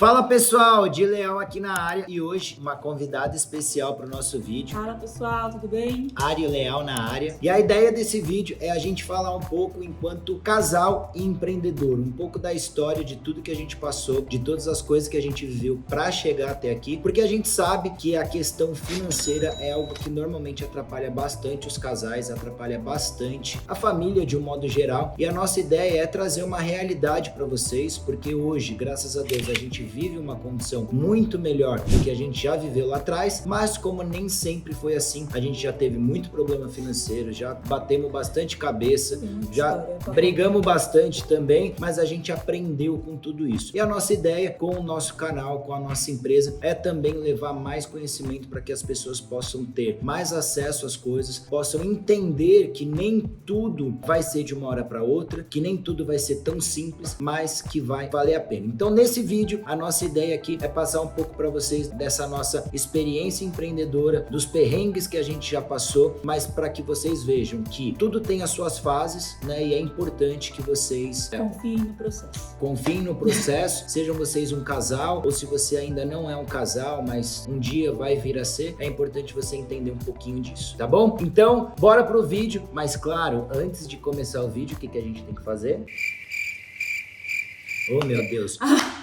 Fala pessoal, Di Leão aqui na área e hoje uma convidada especial para o nosso vídeo. Fala pessoal, tudo bem? Ari Leal na área. E a ideia desse vídeo é a gente falar um pouco enquanto casal e empreendedor, um pouco da história de tudo que a gente passou, de todas as coisas que a gente viveu para chegar até aqui, porque a gente sabe que a questão financeira é algo que normalmente atrapalha bastante os casais, atrapalha bastante a família de um modo geral. E a nossa ideia é trazer uma realidade para vocês, porque hoje, graças a Deus, a gente vive uma condição muito melhor do que a gente já viveu lá atrás, mas como nem sempre foi assim, a gente já teve muito problema financeiro, já batemos bastante cabeça, já brigamos bastante também, mas a gente aprendeu com tudo isso. E a nossa ideia com o nosso canal, com a nossa empresa, é também levar mais conhecimento para que as pessoas possam ter mais acesso às coisas, possam entender que nem tudo vai ser de uma hora para outra, que nem tudo vai ser tão simples, mas que vai valer a pena. Então nesse vídeo, a nossa ideia aqui é passar um pouco para vocês dessa nossa experiência empreendedora, dos perrengues que a gente já passou, mas para que vocês vejam que tudo tem as suas fases, né? E é importante que vocês confiem no processo. Confiem no processo, sejam vocês um casal ou se você ainda não é um casal, mas um dia vai vir a ser, é importante você entender um pouquinho disso, tá bom? Então, bora pro vídeo, mas claro, antes de começar o vídeo, o que a gente tem que fazer? Oh meu Deus,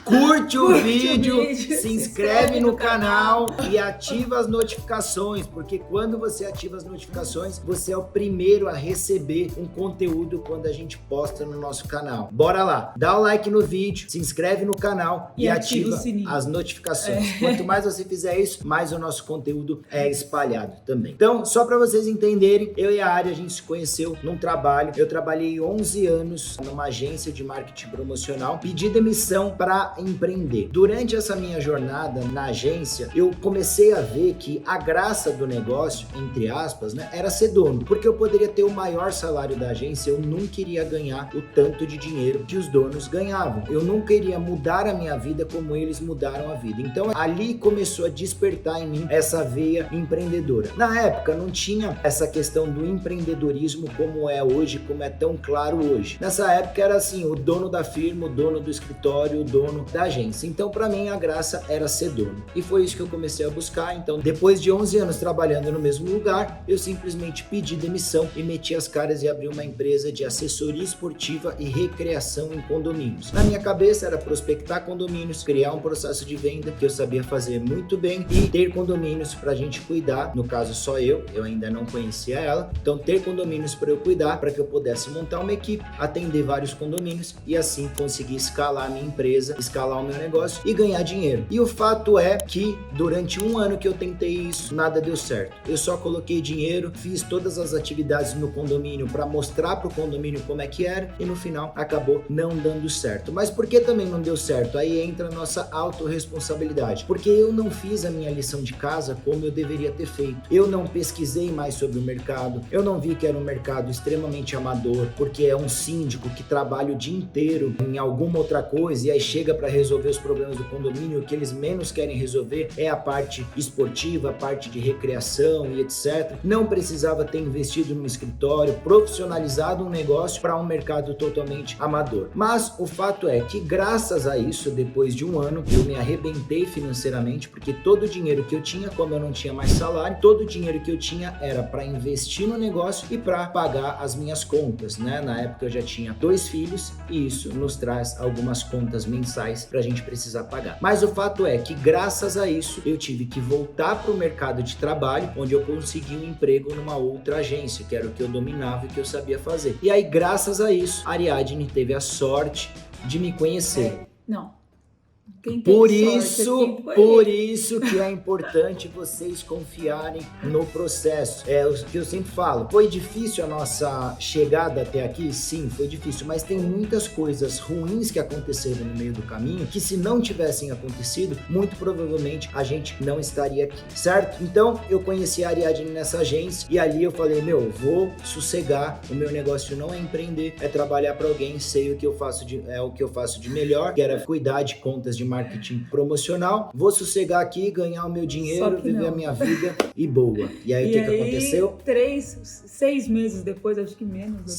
curte o vídeo, se inscreve no canal e ativa as notificações, porque quando você ativa as notificações, você é o primeiro a receber um conteúdo quando a gente posta no nosso canal. Bora lá, dá o like no vídeo, se inscreve no canal e ativa as notificações. Quanto mais você fizer isso, mais o nosso conteúdo é espalhado também. Então, só para vocês entenderem, eu e a Ari, a gente se conheceu num trabalho, eu trabalhei 11 anos numa agência de marketing promocional, pedi demissão para empreender. Durante essa minha jornada na agência, eu comecei a ver que a graça do negócio, entre aspas, né, era ser dono, porque eu poderia ter o maior salário da agência, eu nunca iria ganhar o tanto de dinheiro que os donos ganhavam. Eu nunca iria mudar a minha vida como eles mudaram a vida. Então ali começou a despertar em mim essa veia empreendedora. Na época não tinha essa questão do empreendedorismo como é hoje, como é tão claro hoje. Nessa época era assim, o dono da firma, o dono do escritório, o dono da agência. Então, para mim, a graça era ser dono. E foi isso que eu comecei a buscar. Então, depois de 11 anos trabalhando no mesmo lugar, eu simplesmente pedi demissão e meti as caras e abri uma empresa de assessoria esportiva e recreação em condomínios. Na minha cabeça era prospectar condomínios, criar um processo de venda que eu sabia fazer muito bem e ter condomínios para a gente cuidar. No caso, só eu ainda não conhecia ela. Então, ter condomínios para eu cuidar, para que eu pudesse montar uma equipe, atender vários condomínios e assim conseguir escalar a minha empresa, escalar o meu negócio e ganhar dinheiro. E o fato é que durante um ano que eu tentei isso, nada deu certo. Eu só coloquei dinheiro, fiz todas as atividades no condomínio para mostrar pro condomínio como é que era e no final acabou não dando certo. Mas por que também não deu certo? Aí entra a nossa autorresponsabilidade. Porque eu não fiz a minha lição de casa como eu deveria ter feito. Eu não pesquisei mais sobre o mercado. Eu não vi que era um mercado extremamente amador, porque é um síndico que trabalha o dia inteiro em alguma outra coisa e aí chega para resolver os problemas do condomínio. O que eles menos querem resolver é a parte esportiva, a parte de recreação e etc. Não precisava ter investido num escritório, profissionalizado um negócio para um mercado totalmente amador. Mas o fato é que graças a isso, depois de um ano, eu me arrebentei financeiramente, porque todo o dinheiro que eu tinha, como eu não tinha mais salário, todo o dinheiro que eu tinha era para investir no negócio e para pagar as minhas contas, né? Na época eu já tinha 2 filhos e isso nos traz algumas contas mensais para a gente precisar pagar. Mas o fato é que graças a isso eu tive que voltar para o mercado de trabalho, onde eu consegui um emprego numa outra agência, que era o que eu dominava e que eu sabia fazer. E aí graças a isso, a Ariadne teve a sorte de me conhecer. Por isso que é importante vocês confiarem no processo. É o que eu sempre falo. Foi difícil a nossa chegada até aqui? Sim, foi difícil, mas tem muitas coisas ruins que aconteceram no meio do caminho que se não tivessem acontecido, muito provavelmente a gente não estaria aqui, certo? Então, eu conheci a Ariadne nessa agência e ali eu falei, vou sossegar, o meu negócio não é empreender, é trabalhar para alguém, sei o que eu faço de melhor, que era cuidar de contas de marketing promocional, vou sossegar aqui, ganhar o meu dinheiro, viver a minha vida e boa. E aí, o que aconteceu? 6 meses depois, acho que menos.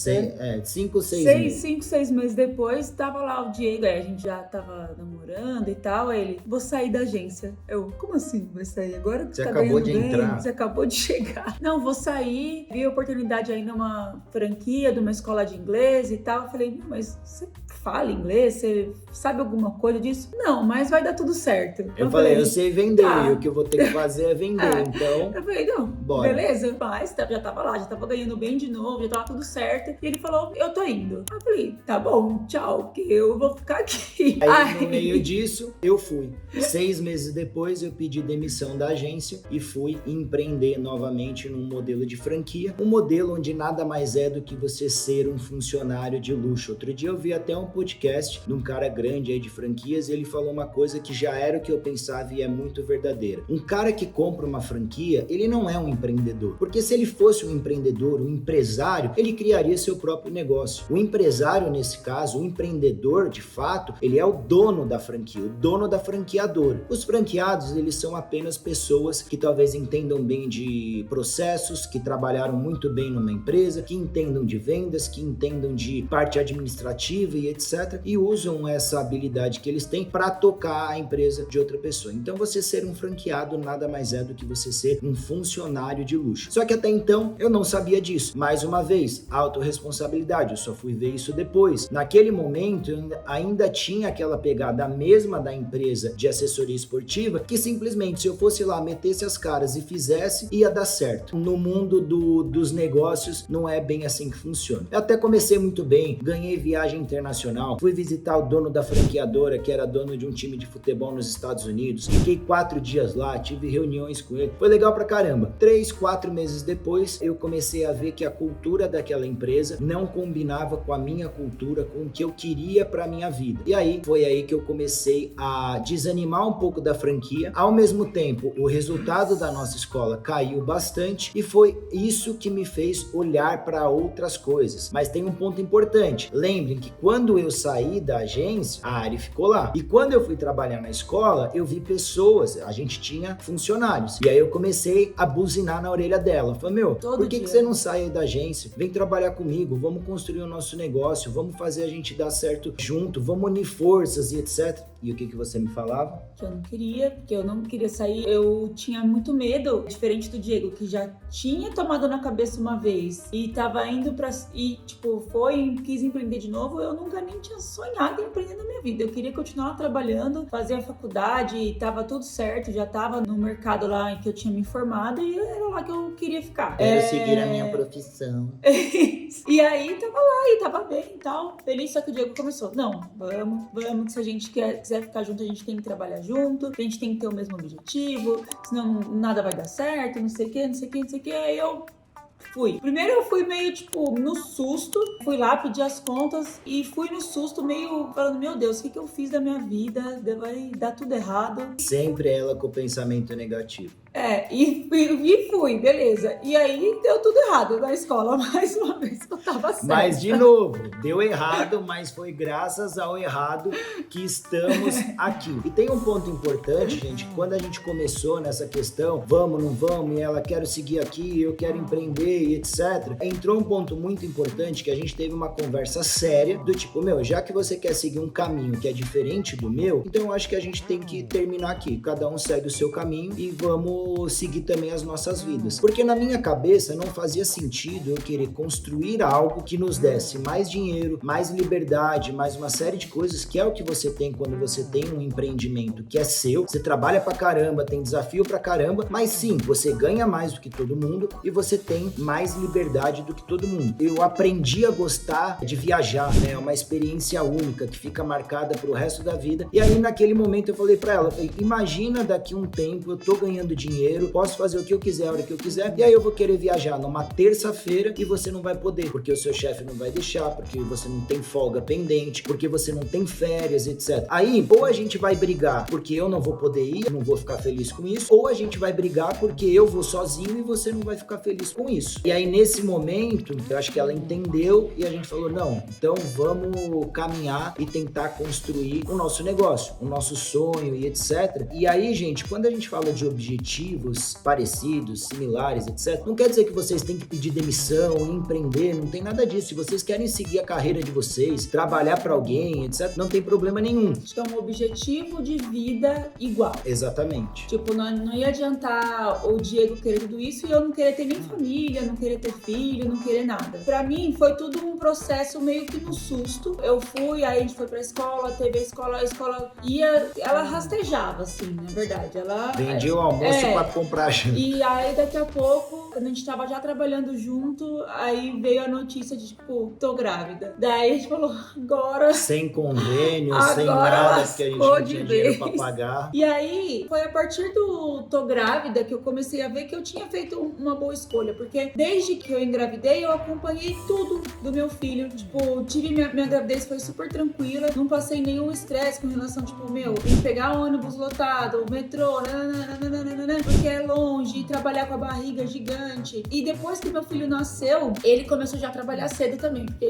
5, 6 meses. 5, 6 meses depois, tava lá o Diego, a gente já tava namorando e tal, aí ele, vou sair da agência. Eu, como assim vai sair? Agora que você tá acabou de bem, entrar. Você acabou de chegar. Não, vou sair, vi a oportunidade aí numa franquia de uma escola de inglês e tal. Eu falei, mas você fala inglês? Você sabe alguma coisa disso? Não, mas vai dar tudo certo. Eu falei, eu sei vender, tá. E o que eu vou ter que fazer é vender, então... Eu falei, não, bora. Beleza, mas já tava lá, já tava ganhando bem de novo, já tava tudo certo. E ele falou, eu tô indo. Eu falei, tá bom, tchau, que eu vou ficar aqui. Aí, no meio disso, eu fui. 6 meses depois, eu pedi demissão da agência e fui empreender novamente num modelo de franquia. Um modelo onde nada mais é do que você ser um funcionário de luxo. Outro dia eu vi até um podcast de um cara grande aí de franquias e ele falou uma coisa que já era o que eu pensava e é muito verdadeira. Um cara que compra uma franquia, ele não é um empreendedor. Porque se ele fosse um empreendedor, um empresário, ele criaria seu próprio negócio. O empresário, nesse caso, o empreendedor, de fato, ele é o dono da franquia, o dono da franqueadora. Os franqueados, eles são apenas pessoas que talvez entendam bem de processos, que trabalharam muito bem numa empresa, que entendam de vendas, que entendam de parte administrativa e etc. E usam essa habilidade que eles têm para tocar a empresa de outra pessoa. Então, você ser um franqueado nada mais é do que você ser um funcionário de luxo. Só que até então, eu não sabia disso. Mais uma vez, autorresponsabilidade. Eu só fui ver isso depois. Naquele momento, eu ainda tinha aquela pegada mesma da empresa de assessoria esportiva, que simplesmente, se eu fosse lá, metesse as caras e fizesse, ia dar certo. No mundo dos negócios, não é bem assim que funciona. Eu até comecei muito bem, ganhei viagem internacional, fui visitar o dono da franqueadora, que era dono de um time de futebol nos Estados Unidos, fiquei 4 dias lá, tive reuniões com ele, foi legal pra caramba. 3, 4 meses depois, eu comecei a ver que a cultura daquela empresa não combinava com a minha cultura, com o que eu queria pra minha vida. E aí, foi aí que eu comecei a desanimar um pouco da franquia. Ao mesmo tempo, o resultado da nossa escola caiu bastante e foi isso que me fez olhar para outras coisas. Mas tem um ponto importante. Lembrem que quando eu saí da agência, a Ari ficou lá. E quando eu fui trabalhar na escola, eu vi pessoas, a gente tinha funcionários. E aí eu comecei a buzinar na orelha dela. Falei, por que você não sai aí da agência? Vem trabalhar comigo, vamos construir o nosso negócio, vamos fazer a gente dar certo junto, vamos unir forças e etc. E o que você me falava? Que eu não queria, porque eu não queria sair. Eu tinha muito medo, diferente do Diego, que já tinha tomado na cabeça uma vez e tava indo pra... E, quis empreender de novo. Eu nunca nem tinha sonhado em empreender na minha vida. Eu queria continuar trabalhando, fazer a faculdade, tava tudo certo, já tava no mercado lá em que eu tinha me formado e era lá que eu queria ficar. Quero seguir a minha profissão. E aí, tava lá e tava bem e tal, feliz, só que o Diego começou, não, vamos, que se a gente quiser ficar junto, a gente tem que trabalhar junto, a gente tem que ter o mesmo objetivo, senão nada vai dar certo, não sei o que, aí eu fui. Primeiro eu fui meio, no susto, fui lá pedir as contas e fui no susto meio falando, meu Deus, o que eu fiz da minha vida, vai dar tudo errado. Sempre ela com o pensamento negativo. E fui, beleza. E aí deu tudo errado na escola, mais uma vez que eu tava certa. Mas de novo, deu errado, mas foi graças ao errado que estamos aqui. E tem um ponto importante, gente, quando a gente começou nessa questão, vamos, não vamos, e ela quer seguir aqui, eu quero empreender e etc. Entrou um ponto muito importante que a gente teve uma conversa séria, do tipo, já que você quer seguir um caminho que é diferente do meu, então eu acho que a gente tem que terminar aqui. Cada um segue o seu caminho e vamos seguir também as nossas vidas. Porque na minha cabeça não fazia sentido eu querer construir algo que nos desse mais dinheiro, mais liberdade, mais uma série de coisas que é o que você tem quando você tem um empreendimento que é seu. Você trabalha pra caramba, tem desafio pra caramba, mas sim, você ganha mais do que todo mundo e você tem mais liberdade do que todo mundo. Eu aprendi a gostar de viajar, é uma experiência única que fica marcada pro resto da vida. E aí naquele momento eu falei pra ela, imagina daqui um tempo eu tô ganhando dinheiro, posso fazer o que eu quiser, a hora que eu quiser, e aí eu vou querer viajar numa terça-feira e você não vai poder, porque o seu chefe não vai deixar, porque você não tem folga pendente, porque você não tem férias, etc. Aí, ou a gente vai brigar porque eu não vou poder ir, eu não vou ficar feliz com isso, ou a gente vai brigar porque eu vou sozinho e você não vai ficar feliz com isso. isso. E aí, nesse momento, eu acho que ela entendeu e a gente falou, não, então vamos caminhar e tentar construir o nosso negócio, o nosso sonho e etc. E aí, gente, quando a gente fala de objetivos parecidos, similares, etc., não quer dizer que vocês têm que pedir demissão, empreender, não tem nada disso. Se vocês querem seguir a carreira de vocês, trabalhar para alguém, etc., não tem problema nenhum. Então, um objetivo de vida igual. Exatamente. Tipo, não ia adiantar o Diego querer tudo isso e eu não querer ter nem família, não querer ter filho, não querer nada. Pra mim, foi tudo um processo meio que no susto. Eu fui, aí a gente foi pra escola, teve a escola ia, ela rastejava, assim, na verdade. Ela vendia o almoço pra comprar gente. E aí, daqui a pouco, quando a gente tava já trabalhando junto, aí veio a notícia de, tipo, tô grávida. Daí a gente falou, agora... Sem convênio, sem nada, porque a gente não tinha dinheiro pra pagar. E aí, foi a partir do tô grávida que eu comecei a ver que eu tinha feito uma boa escolha. Porque desde que eu engravidei, eu acompanhei tudo do meu filho. Tipo, tive minha gravidez, foi super tranquila. Não passei nenhum estresse com relação, tipo, em pegar ônibus lotado, metrô, nananana, porque é longe, trabalhar com a barriga gigante. E depois que meu filho nasceu, ele começou já a trabalhar cedo também, porque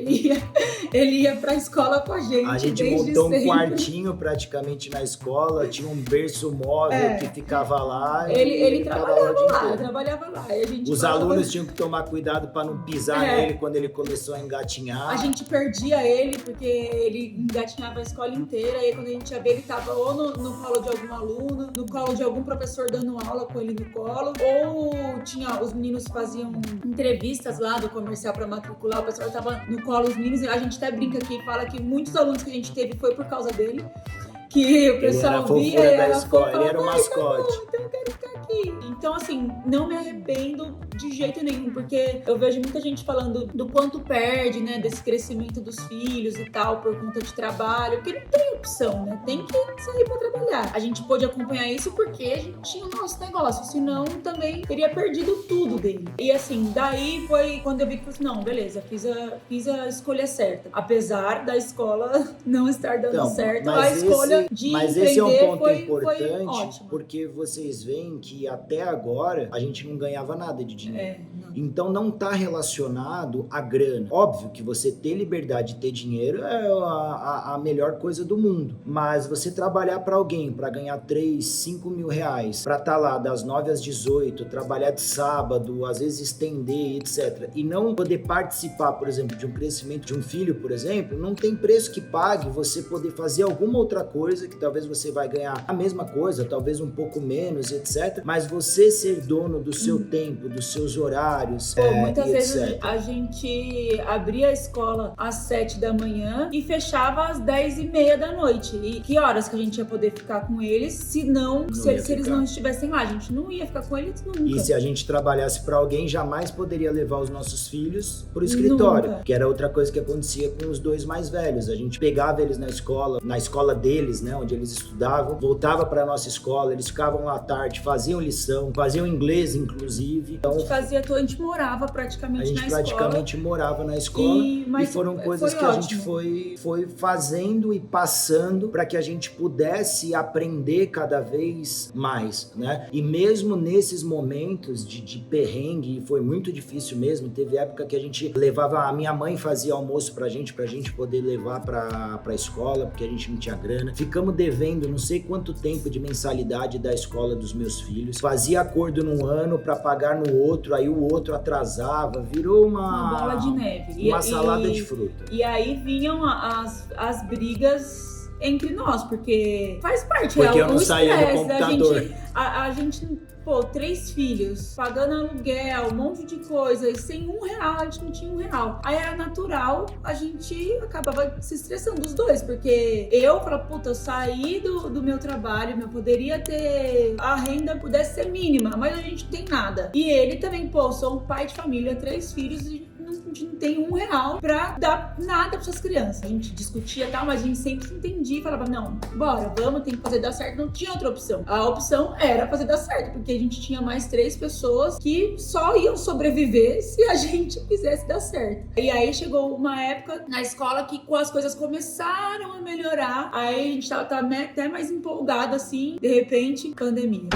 ele ia pra escola com a gente. A gente montou um quartinho praticamente na escola, tinha um berço móvel que ficava lá. Ele trabalhava lá. Os alunos tinham que tomar cuidado para não pisar nele quando ele começou a engatinhar. A gente perdia ele, porque ele engatinhava a escola inteira, e aí quando a gente ia ver, ele tava ou no colo de algum aluno, no colo de algum professor dando aula com ele no colo, ou os meninos faziam entrevistas lá do comercial para matricular, o pessoal tava no colo, os meninos, a gente até brinca aqui e fala que muitos alunos que a gente teve foi por causa dele, que o pessoal via e era escola, ele era o mascote. Então eu quero ficar aqui. Então, assim, não me arrependo de jeito nenhum, porque eu vejo muita gente falando do quanto perde, né, desse crescimento dos filhos e tal, por conta de trabalho, porque não tem opção, né, tem que sair pra trabalhar. A gente pôde acompanhar isso porque a gente tinha o nosso negócio, senão também teria perdido tudo dele. E assim, daí foi quando eu vi que, não, beleza, fiz a escolha certa. Apesar da escola não estar dando certo, a escolha de mas empreender esse é um ponto foi importante, ótima. porque vocês veem que até agora a gente não ganhava nada de dinheiro. Não. Então não está relacionado à grana. Óbvio que você ter liberdade de ter dinheiro é a melhor coisa do mundo. Mas você trabalhar para alguém, para ganhar 3, 5 mil reais, para estar lá das 9 às 18, trabalhar de sábado, às vezes estender, etc. E não poder participar, por exemplo, de um crescimento de um filho, por exemplo, não tem preço que pague você poder fazer alguma outra coisa que talvez você vai ganhar a mesma coisa, talvez um pouco menos, etc. Mas você ser dono do seu tempo, dos seus horários, muitas vezes etc. a gente abria a escola às 7 da manhã e fechava às 10h30 da noite. E que horas que a gente ia poder ficar com eles se eles não estivessem lá? A gente não ia ficar com eles nunca. E se a gente trabalhasse para alguém, jamais poderia levar os nossos filhos pro escritório. Nunca. Que era outra coisa que acontecia com os dois mais velhos. A gente pegava eles na escola deles, né, onde eles estudavam, voltava para nossa escola, eles ficavam lá à tarde, faziam lição, faziam inglês, inclusive. Então, a gente morava praticamente na escola. A gente praticamente morava na escola e foram coisas que a gente foi fazendo e passando para que a gente pudesse aprender cada vez mais, né? E mesmo nesses momentos de perrengue, foi muito difícil mesmo, teve época que a gente levava, a minha mãe fazia almoço pra gente poder levar pra escola, porque a gente não tinha grana. Ficamos devendo não sei quanto tempo de mensalidade da escola dos meus filhos. Fazia acordo num ano pra pagar no outro, aí o outro atrasava, virou uma bola de neve. Uma salada de fruta. E aí vinham as brigas entre nós, porque faz parte. Porque eu não saía do computador. A gente 3 filhos, pagando aluguel, um monte de coisa, e sem R$1, a gente não tinha R$1. Aí era natural, a gente acabava se estressando os dois, porque eu falava, eu saí do meu trabalho, eu poderia ter, a renda pudesse ser mínima, mas a gente não tem nada. E ele também, sou um pai de família, 3 filhos, e a gente não tem R$1 pra dar nada para essas crianças. A gente discutia e tal, mas a gente sempre entendia e falava, não, bora, vamos, tem que fazer dar certo. Não tinha outra opção. A opção era fazer dar certo, porque a gente tinha mais 3 pessoas que só iam sobreviver se a gente fizesse dar certo. E aí chegou uma época na escola que as coisas começaram a melhorar, aí a gente tava até mais empolgado assim, de repente, pandemia.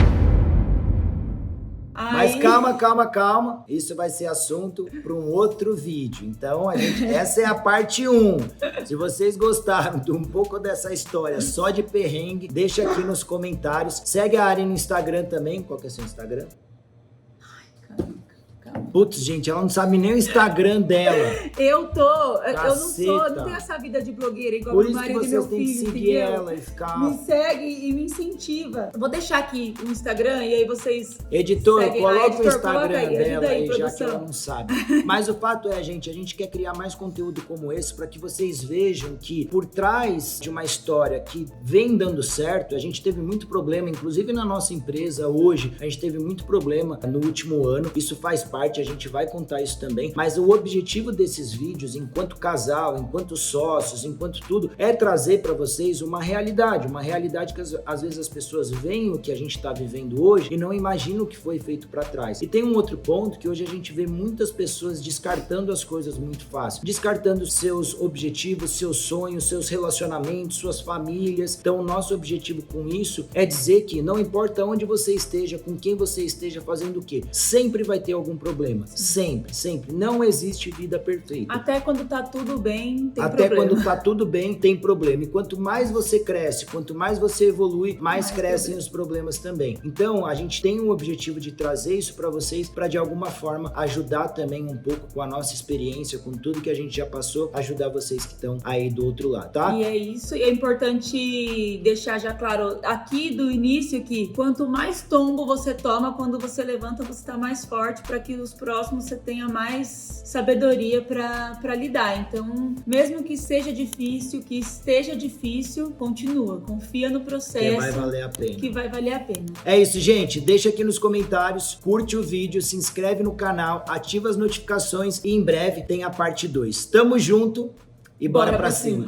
Mas calma. Isso vai ser assunto para um outro vídeo. Então, essa é a parte 1. Se vocês gostaram de um pouco dessa história só de perrengue, deixa aqui nos comentários. Segue a Ari no Instagram também. Qual que é o seu Instagram? Calma. Putz, gente, ela não sabe nem o Instagram dela. Eu não tenho essa vida de blogueira igual Por meu isso que marido e vocês meu têm que filho, seguir entendeu? ela e ficar... Me segue e me incentiva. Eu vou deixar aqui o Instagram e aí vocês... Editor, seguem. coloca o Instagram coloca aí, dela aí, já produção. que ela não sabe. Mas o fato é, gente, a gente quer criar mais conteúdo como esse para que vocês vejam que por trás de uma história que vem dando certo, a gente teve muito problema, inclusive na nossa empresa hoje, a gente teve muito problema no último ano. Isso faz parte, a gente vai contar isso também, mas o objetivo desses vídeos, enquanto casal, enquanto sócios, enquanto tudo, é trazer para vocês uma realidade que às vezes as pessoas veem o que a gente está vivendo hoje e não imaginam o que foi feito para trás. E tem um outro ponto que hoje a gente vê muitas pessoas descartando as coisas muito fácil, descartando seus objetivos, seus sonhos, seus relacionamentos, suas famílias. Então o nosso objetivo com isso é dizer que não importa onde você esteja, com quem você esteja, fazendo o quê, sempre vai ter algum problema, sempre. Não existe vida perfeita. Até quando tá tudo bem, tem Até problema. quando tá tudo bem, tem problema. E quanto mais você cresce, quanto mais você evolui, mais crescem os problemas também. Então, a gente tem um objetivo de trazer isso para vocês, para de alguma forma ajudar também um pouco com a nossa experiência, com tudo que a gente já passou, ajudar vocês que estão aí do outro lado, tá? E é isso, e é importante deixar já claro aqui do início que quanto mais tombo você toma, quando você levanta, você tá mais forte para que os próximos você tenha mais sabedoria para lidar. Então, mesmo que seja difícil, que esteja difícil, continua, confia no processo. Que vai valer a pena. Que vai valer a pena. É isso, gente. Deixa aqui nos comentários, curte o vídeo, se inscreve no canal, ativa as notificações e em breve tem a parte 2. Tamo junto e bora pra cima.